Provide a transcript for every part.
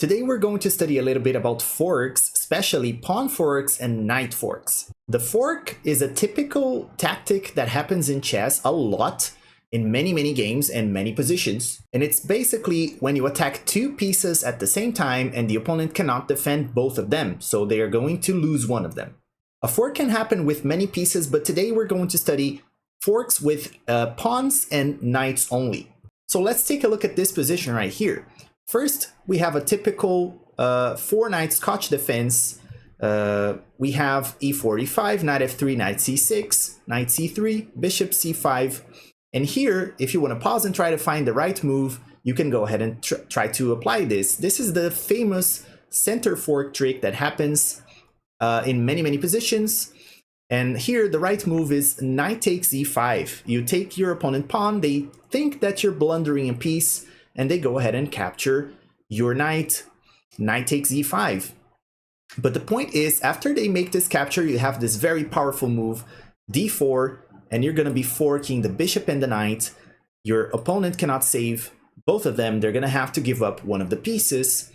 Today we're going to study a little bit about forks, especially pawn forks and knight forks. The fork is a typical tactic that happens in chess a lot in many games and many positions. And it's basically when you attack two pieces at the same time and the opponent cannot defend both of them, so they are going to lose one of them. A fork can happen with many pieces, but today we're going to study forks with pawns and knights only. So let's take a look at this position right here. First, we have a typical 4-knight Scotch defense. We have e4, e5, knight f3, knight c6, knight c3, bishop c5. And here, if you want to pause and try to find the right move, you can go ahead and try to apply this. This is the famous center fork trick that happens in many positions. And here, the right move is knight takes e5. You take your opponent pawn, they think that you're blundering a piece, and they go ahead and capture your knight. Knight takes e5. But the point is, after they make this capture, you have this very powerful move, d4, and you're going to be forking the bishop and the knight. Your opponent cannot save both of them. They're going to have to give up one of the pieces.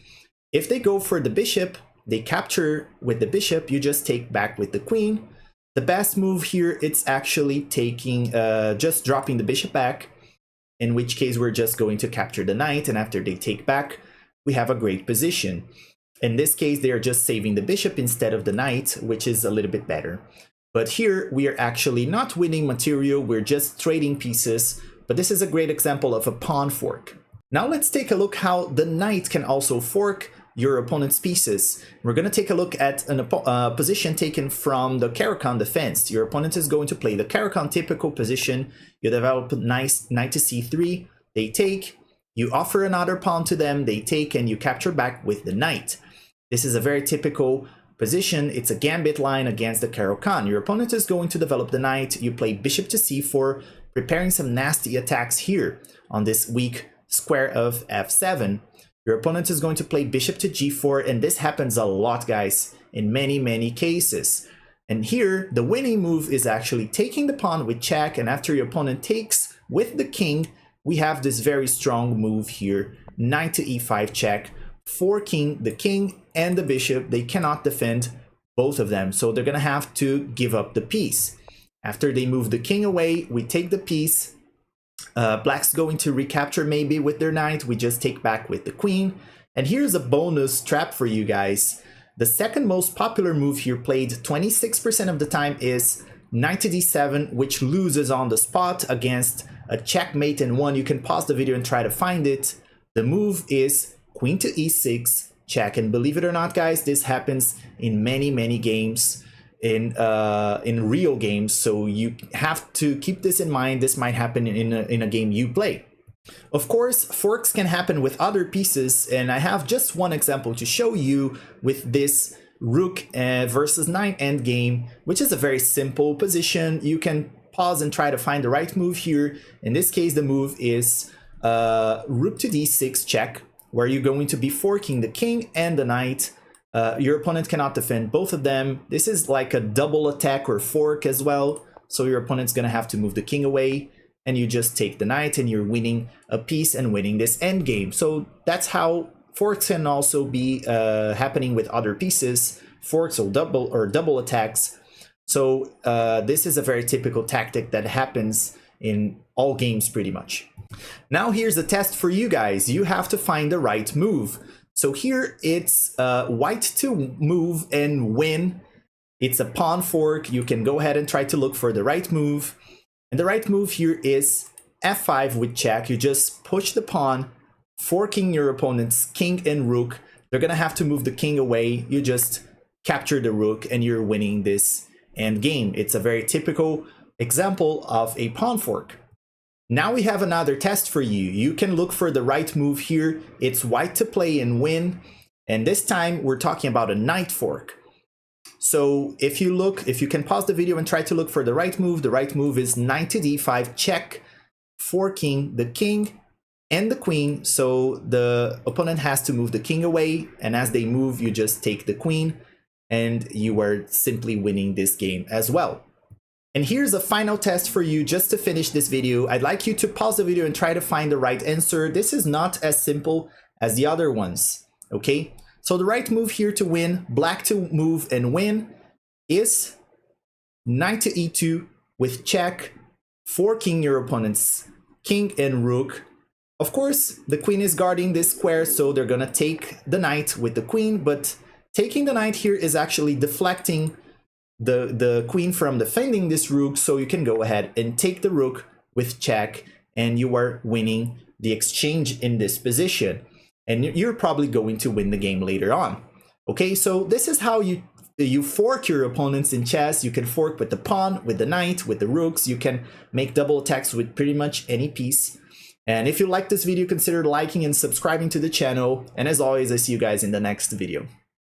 If they go for the bishop, they capture with the bishop, you just take back with the queen. The best move here, it's actually taking, just dropping the bishop back, in which case we're just going to capture the knight, and after they take back, we have a great position. In this case, they are just saving the bishop instead of the knight, which is a little bit better. But here, we are actually not winning material, we're just trading pieces, but this is a great example of a pawn fork. Now let's take a look how the knight can also fork your opponent's pieces. We're going to take a look at a position taken from the Caro-Kann defense. Your opponent is going to play the Caro-Kann typical position. You develop knight to c3, they take, you offer another pawn to them, they take, and you capture back with the knight. This is a very typical position. It's a gambit line against the Caro-Kann. Your opponent is going to develop the knight, you play bishop to c4, preparing some nasty attacks here on this weak square of f7. Your opponent is going to play bishop to g4, and this happens a lot, guys, in many cases. And here, the winning move is actually taking the pawn with check, and after your opponent takes with the king, we have this very strong move here, knight to e5 check, forking the king and the bishop. They cannot defend both of them, so they're going to have to give up the piece. After they move the king away, we take the piece. Black's going to recapture maybe with their knight. We just take back with the queen. And here's a bonus trap for you guys. The second most popular move here, played 26% of the time, is knight to d7, which loses on the spot against a checkmate and one. You can pause the video and try to find it. The move is queen to e6 check, and believe it or not, guys, this happens in many games. In real games, so you have to keep this in mind. This might happen in a game you play. Of course, forks can happen with other pieces, and I have just one example to show you with this rook versus knight endgame, which is a very simple position. You can pause and try to find the right move here. In this case, the move is rook to d6 check, where you're going to be forking the king and the knight. Your opponent cannot defend both of them. This is like a double attack or fork as well. So your opponent's going to have to move the king away, and you just take the knight, and you're winning a piece and winning this endgame. So that's how forks can also be happening with other pieces, forks or double attacks. So this is a very typical tactic that happens in all games pretty much. Now here's a test for you guys. You have to find the right move. So here it's white to move and win. It's a pawn fork. You can go ahead and try to look for the right move. And the right move here is f5 with check. You just push the pawn, forking your opponent's king and rook. They're going to have to move the king away. You just capture the rook, and you're winning this end game. It's a very typical example of a pawn fork. Now we have another test for you. You can look for the right move here. It's white to play and win. And this time we're talking about a knight fork. So if you can pause the video and try to look for the right move is knight to d5 check, forking the king and the queen. So the opponent has to move the king away. And as they move, you just take the queen, and you are simply winning this game as well. And here's a final test for you just to finish this video. I'd like you to pause the video and try to find the right answer. This is not as simple as the other ones. okay? So the right move here to win, black to move and win, is knight to e2 with check, forking your opponent's king and rook. Of course, the queen is guarding this square, so they're gonna take the knight with the queen, but taking the knight here is actually deflecting the queen from defending this rook, so you can go ahead and take the rook with check, and you are winning the exchange in this position. And you're probably going to win the game later on. Okay, so this is how you fork your opponents in chess. You can fork with the pawn, with the knight, with the rooks. You can make double attacks with pretty much any piece. And if you like this video, consider liking and subscribing to the channel. And as always, I see you guys in the next video.